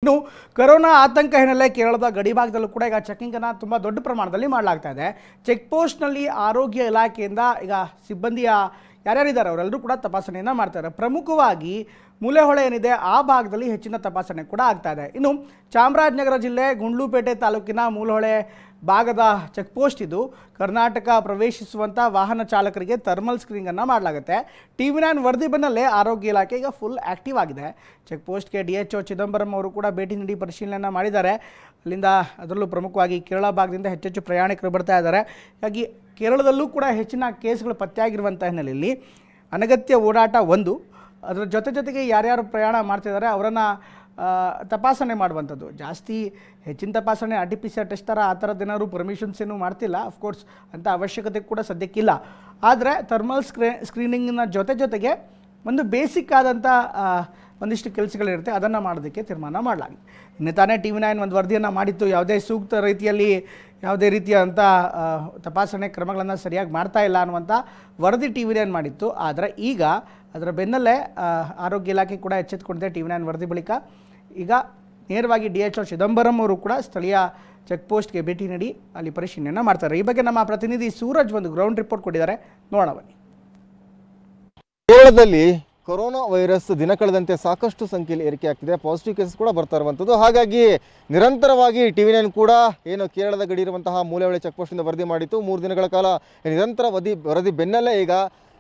ಇನ್ನು ಕೊರೋನಾ ಆತಂಕ ಹಿನ್ನೆಲೆ ಕೇರಳದ ಗಡಿ ಭಾಗದಲ್ಲೂ ಕೂಡ ಈಗ ಚೆಕಿಂಗನ್ನು ತುಂಬ ದೊಡ್ಡ ಪ್ರಮಾಣದಲ್ಲಿ ಮಾಡಲಾಗ್ತಾ ಇದೆ. ಚೆಕ್ ಪೋಸ್ಟ್ನಲ್ಲಿ ಆರೋಗ್ಯ ಇಲಾಖೆಯಿಂದ ಈಗ ಸಿಬ್ಬಂದಿಯ ಯಾರ್ಯಾರಿದ್ದಾರೆ ಅವರೆಲ್ಲರೂ ಕೂಡ ತಪಾಸಣೆಯನ್ನು ಮಾಡ್ತಾರೆ. ಪ್ರಮುಖವಾಗಿ ಮೂಲೆಹೊಳೆ ಏನಿದೆ ಆ ಭಾಗದಲ್ಲಿ ಹೆಚ್ಚಿನ ತಪಾಸಣೆ ಕೂಡ ಆಗ್ತಾ ಇದೆ. ಇನ್ನು ಚಾಮರಾಜನಗರ ಜಿಲ್ಲೆ ಗುಂಡ್ಲುಪೇಟೆ ತಾಲೂಕಿನ ಮೂಲೆಹೊಳೆ ಭಾಗದ ಚೆಕ್ ಪೋಸ್ಟ್ ಇದು. ಕರ್ನಾಟಕ ಪ್ರವೇಶಿಸುವಂಥ ವಾಹನ ಚಾಲಕರಿಗೆ ಥರ್ಮಲ್ ಸ್ಕ್ರೀನಿಂಗನ್ನು ಮಾಡಲಾಗುತ್ತೆ. TV9 ವರದಿ ಬೆನ್ನಲ್ಲೇ ಆರೋಗ್ಯ ಇಲಾಖೆ ಈಗ ಫುಲ್ ಆ್ಯಕ್ಟಿವ್ ಆಗಿದೆ. ಚೆಕ್ ಪೋಸ್ಟ್ಗೆ DHO ಚಿದಂಬರಂ ಅವರು ಕೂಡ ಭೇಟಿ ನೀಡಿ ಪರಿಶೀಲನೆ ಮಾಡಿದ್ದಾರೆ. ಅಲ್ಲಿಂದ ಅದರಲ್ಲೂ ಪ್ರಮುಖವಾಗಿ ಕೇರಳ ಭಾಗದಿಂದ ಹೆಚ್ಚೆಚ್ಚು ಪ್ರಯಾಣಿಕರು ಬರ್ತಾ ಇದ್ದಾರೆ. ಹಾಗಾಗಿ ಕೇರಳದಲ್ಲೂ ಕೂಡ ಹೆಚ್ಚಿನ ಕೇಸ್ಗಳು ಪತ್ತೆಯಾಗಿರುವಂಥ ಹಿನ್ನೆಲೆಯಲ್ಲಿ ಅನಗತ್ಯ ಓಡಾಟ ಒಂದು, ಅದರ ಜೊತೆಗೆ ಯಾರ್ಯಾರು ಪ್ರಯಾಣ ಮಾಡ್ತಿದ್ದಾರೆ ಅವರನ್ನು ತಪಾಸಣೆ ಮಾಡುವಂಥದ್ದು. ಜಾಸ್ತಿ ಹೆಚ್ಚಿನ ತಪಾಸಣೆ RT-PCR ಟೆಸ್ಟ್ ಥರ ಆ ಥರದ್ದೇನಾದ್ರು ಪರ್ಮಿಷನ್ಸ್ ಏನೂ ಮಾಡ್ತಿಲ್ಲ. ಅಫ್ಕೋರ್ಸ್ ಅಂಥ ಅವಶ್ಯಕತೆ ಕೂಡ ಸದ್ಯಕ್ಕಿಲ್ಲ. ಆದರೆ ಥರ್ಮಲ್ ಸ್ಕ್ರೀನಿಂಗಿನ ಜೊತೆಗೆ ಒಂದು ಬೇಸಿಕ್ ಆದಂಥ ಒಂದಿಷ್ಟು ಕೆಲಸಗಳಿರುತ್ತೆ, ಅದನ್ನು ಮಾಡೋದಕ್ಕೆ ತೀರ್ಮಾನ ಮಾಡಲಾಗಿದೆ. ಇನ್ನು ತಾನೇ TV9 ಒಂದು ವರದಿಯನ್ನು ಮಾಡಿತ್ತು. ಯಾವುದೇ ರೀತಿಯಾದಂಥ ತಪಾಸಣೆ ಕ್ರಮಗಳನ್ನು ಸರಿಯಾಗಿ ಮಾಡ್ತಾ ಇಲ್ಲ ಅನ್ನುವಂಥ ವರದಿ TV9 ಮಾಡಿತ್ತು. ಆದರೆ ಈಗ ಅದರ ಬೆನ್ನಲ್ಲೇ ಆರೋಗ್ಯ ಇಲಾಖೆ ಕೂಡ ಎಚ್ಚೆತ್ತುಕೊಂಡಿದೆ. TV9 ವರದಿ ಬಳಿಕ ಈಗ ನೇರವಾಗಿ DHO ಚಿದಂಬರಂ ಅವರು ಕೂಡ ಸ್ಥಳೀಯ ಚೆಕ್ ಪೋಸ್ಟ್ಗೆ ಭೇಟಿ ನೀಡಿ ಅಲ್ಲಿ ಪರಿಶೀಲನೆಯನ್ನು ಮಾಡ್ತಾರೆ. ಈ ಬಗ್ಗೆ ನಮ್ಮ ಪ್ರತಿನಿಧಿ ಸೂರಜ್ ಒಂದು ಗ್ರೌಂಡ್ ರಿಪೋರ್ಟ್ ಕೊಟ್ಟಿದ್ದಾರೆ, ನೋಡೋಣ ಬನ್ನಿ. ಕೇರಳದಲ್ಲಿ ಕೊರೋನಾ ವೈರಸ್ ದಿನ ಕಳೆದಂತೆ ಸಾಕಷ್ಟು ಸಂಖ್ಯೆಯಲ್ಲಿ ಏರಿಕೆ ಆಗ್ತಿದೆ. ಪಾಸಿಟಿವ್ ಕೇಸಸ್ ಕೂಡ ಬರ್ತಾ ಇರುವಂಥದ್ದು. ಹಾಗಾಗಿ ನಿರಂತರವಾಗಿ TV9 ಕೂಡ ಏನು ಕೇರಳದ ಗಡಿ ಇರುವಂತಹ ಮೂಲೆಹೊಳೆ ಚೆಕ್ ಪೋಸ್ಟಿಂದ ವರದಿ ಮಾಡಿತ್ತು. 3 ದಿನಗಳ ಕಾಲ ನಿರಂತರ ವರದಿ ಬೆನ್ನಲ್ಲೇ ಈಗ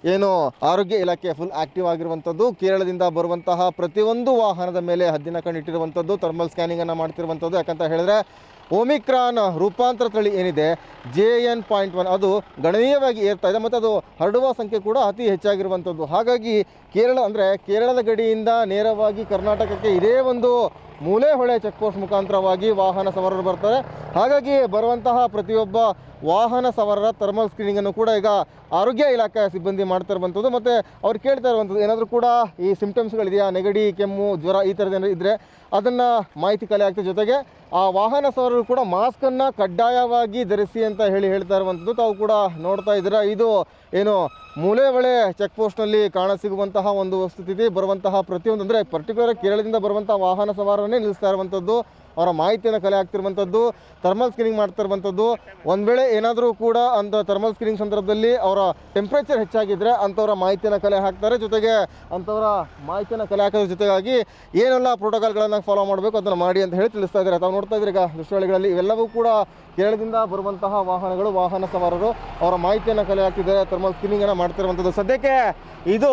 ಏನು ಆರೋಗ್ಯ ಇಲಾಖೆ ಫುಲ್ ಆಕ್ಟಿವ್ ಆಗಿರುವಂಥದ್ದು. ಕೇರಳದಿಂದ ಬರುವಂತಹ ಪ್ರತಿಯೊಂದು ವಾಹನದ ಮೇಲೆ ಹದ್ದಿನ ಕಣ್ಣಿಟ್ಟಿರುವಂಥದ್ದು, ಥರ್ಮಲ್ ಸ್ಕ್ಯಾನಿಂಗನ್ನು ಮಾಡ್ತಿರುವಂಥದ್ದು. ಯಾಕಂತ ಹೇಳಿದ್ರೆ ಒಮಿಕ್ರಾನ್ ರೂಪಾಂತರ ತಳಿ ಏನಿದೆ JN.1 ಅದು ಗಣನೀಯವಾಗಿ ಏರ್ತಾ ಇದೆ ಮತ್ತು ಅದು ಹರಡುವ ಸಂಖ್ಯೆ ಕೂಡ ಅತಿ ಹೆಚ್ಚಾಗಿರುವಂಥದ್ದು. ಹಾಗಾಗಿ ಕೇರಳದ ಗಡಿಯಿಂದ ನೇರವಾಗಿ ಕರ್ನಾಟಕಕ್ಕೆ ಇದೇ ಒಂದು ಮೂಲೆಹೊಳೆ ಚೆಕ್ ಪೋಸ್ಟ್ ಮುಖಾಂತರವಾಗಿ ವಾಹನ ಸವಾರರು ಬರ್ತಾರೆ. ಹಾಗಾಗಿ ಬರುವಂತಹ ಪ್ರತಿಯೊಬ್ಬ ವಾಹನ ಸವಾರರ ಥರ್ಮಲ್ ಸ್ಕ್ರೀನಿಂಗನ್ನು ಕೂಡ ಈಗ ಆರೋಗ್ಯ ಇಲಾಖೆ ಸಿಬ್ಬಂದಿ ಮಾಡ್ತಾ ಇರುವಂಥದ್ದು. ಮತ್ತು ಅವ್ರು ಕೇಳ್ತಾ ಇರುವಂಥದ್ದು ಏನಾದರೂ ಕೂಡ ಈ ಸಿಂಪ್ಟಮ್ಸ್ಗಳಿದೆಯಾ, ನೆಗಡಿ, ಕೆಮ್ಮು, ಜ್ವರ ಈ ಥರದ್ದೇನಾದ್ರು ಇದ್ದರೆ ಅದನ್ನು ಮಾಹಿತಿ ಕಲೆ ಆಗ್ತದೆ. ಜೊತೆಗೆ ಆ ವಾಹನ ಸವಾರರು ಕೂಡ ಮಾಸ್ಕನ್ನು ಕಡ್ಡಾಯವಾಗಿ ಧರಿಸಿ ಅಂತ ಹೇಳ್ತಾ ಇರುವಂಥದ್ದು ತಾವು ಕೂಡ ನೋಡ್ತಾ ಇದ್ದೀರಾ. ಇದು ಏನು ಮೂಲೆಹೊಳೆ ಚೆಕ್ ಪೋಸ್ಟ್ನಲ್ಲಿ ಕಾಣಸಿಗುವಂತಹ ಒಂದು ವಸ್ತುಸ್ಥಿತಿ. ಬರುವಂತಹ ಪ್ರತಿಯೊಂದು ಅಂದರೆ ಪರ್ಟಿಕ್ಯುಲರ್ ಕೇರಳದಿಂದ ಬರುವಂಥ ವಾಹನ ಸವಾರರನ್ನೇ ನಿಲ್ಲಿಸ್ತಾ ಇರುವಂಥದ್ದು, ಅವರ ಮಾಹಿತಿಯನ್ನು ಕಲೆ ಆಗ್ತಿರುವಂಥದ್ದು, ಥರ್ಮಲ್ ಸ್ಕ್ರೀನಿಂಗ್ ಮಾಡ್ತಾ ಇರುವಂಥದ್ದು. ಒಂದು ವೇಳೆ ಏನಾದರೂ ಕೂಡ ಅಂಥ ಥರ್ಮಲ್ ಸ್ಕ್ರೀನಿಂಗ್ ಸಂದರ್ಭದಲ್ಲಿ ಅವರ ಟೆಂಪ್ರೇಚರ್ ಹೆಚ್ಚಾಗಿದ್ದರೆ ಅಂಥವರ ಮಾಹಿತಿಯನ್ನು ಕಲೆ ಹಾಕ್ತಾರೆ. ಜೊತೆಗೆ ಅಂಥವರ ಮಾಹಿತಿಯನ್ನು ಕಲೆ ಹಾಕೋದ್ರ ಜೊತೆಗಾಗಿ ಏನೆಲ್ಲ ಪ್ರೋಟೋಕಾಲ್ಗಳನ್ನು ಫಾಲೋ ಮಾಡಬೇಕು ಅದನ್ನು ಮಾಡಿ ಅಂತ ಹೇಳಿ ತಿಳಿಸ್ತಾ ಇದ್ದಾರೆ. ತಾವು ನೋಡ್ತಾ ಇದ್ದೀರಿ ಈಗ ದೃಶ್ಯಾವಳಿಗಳಲ್ಲಿ ಇವೆಲ್ಲವೂ ಕೂಡ ಕೇರಳದಿಂದ ಬರುವಂತಹ ವಾಹನಗಳು, ವಾಹನ ಸವಾರರು ಅವರ ಮಾಹಿತಿಯನ್ನು ಕಲೆ ಹಾಕ್ತಿದ್ದಾರೆ, ಥರ್ಮಲ್ ಸ್ಕ್ರೀನಿಂಗನ್ನು ಮಾಡ್ತಿರುವಂಥದ್ದು. ಸದ್ಯಕ್ಕೆ ಇದು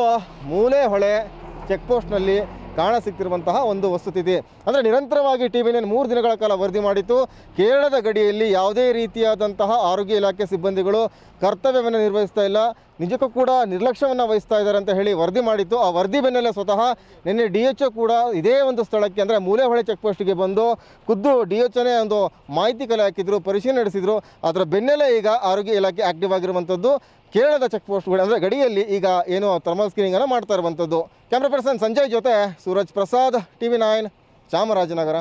ಮೂಲೆಹೊಳೆ ಚೆಕ್ ಪೋಸ್ಟ್ನಲ್ಲಿ ಕಾಣಸಿಗ್ತಿರುವಂತಹ ಒಂದು ವಸ್ತುಸ್ಥಿತಿ. ಅಂದರೆ ನಿರಂತರವಾಗಿ TV9 3 ದಿನಗಳ ಕಾಲ ವರದಿ ಮಾಡಿತ್ತು. ಕೇರಳದ ಗಡಿಯಲ್ಲಿ ಯಾವುದೇ ರೀತಿಯಾದಂತಹ ಆರೋಗ್ಯ ಇಲಾಖೆ ಸಿಬ್ಬಂದಿಗಳು ಕರ್ತವ್ಯವನ್ನು ನಿರ್ವಹಿಸ್ತಾ ಇಲ್ಲ, ನಿಜಕ್ಕೂ ಕೂಡ ನಿರ್ಲಕ್ಷ್ಯವನ್ನು ವಹಿಸ್ತಾ ಇದ್ದಾರೆ ಅಂತ ಹೇಳಿ ವರದಿ ಮಾಡಿತ್ತು. ಆ ವರದಿ ಬೆನ್ನಲ್ಲೇ ಸ್ವತಃ ನಿನ್ನೆ DHO ಕೂಡ ಇದೇ ಒಂದು ಸ್ಥಳಕ್ಕೆ ಅಂದರೆ ಮೂಲೆಹೊಳೆ ಚೆಕ್ ಪೋಸ್ಟ್ಗೆ ಬಂದು ಖುದ್ದು DHOನೇ ಒಂದು ಮಾಹಿತಿ ಕಲೆ ಹಾಕಿದ್ರು, ಪರಿಶೀಲನೆ ನಡೆಸಿದ್ರು. ಅದರ ಬೆನ್ನಲ್ಲೇ ಈಗ ಆರೋಗ್ಯ ಇಲಾಖೆ ಆಕ್ಟಿವ್ ಆಗಿರುವಂಥದ್ದು. ಕೇರಳದ ಚೆಕ್ ಪೋಸ್ಟ್ಗಳು ಅಂದರೆ ಗಡಿಯಲ್ಲಿ ಈಗ ಏನು ಥರ್ಮಲ್ ಸ್ಕ್ರೀನಿಂಗನ್ನು ಮಾಡ್ತಾ ಇರುವಂಥದ್ದು. ಕ್ಯಾಮ್ರಾ ಪರ್ಸನ್ ಸಂಜಯ್ ಜೊತೆ ಸೂರಜ್ ಪ್ರಸಾದ್, TV9 ಚಾಮರಾಜನಗರ.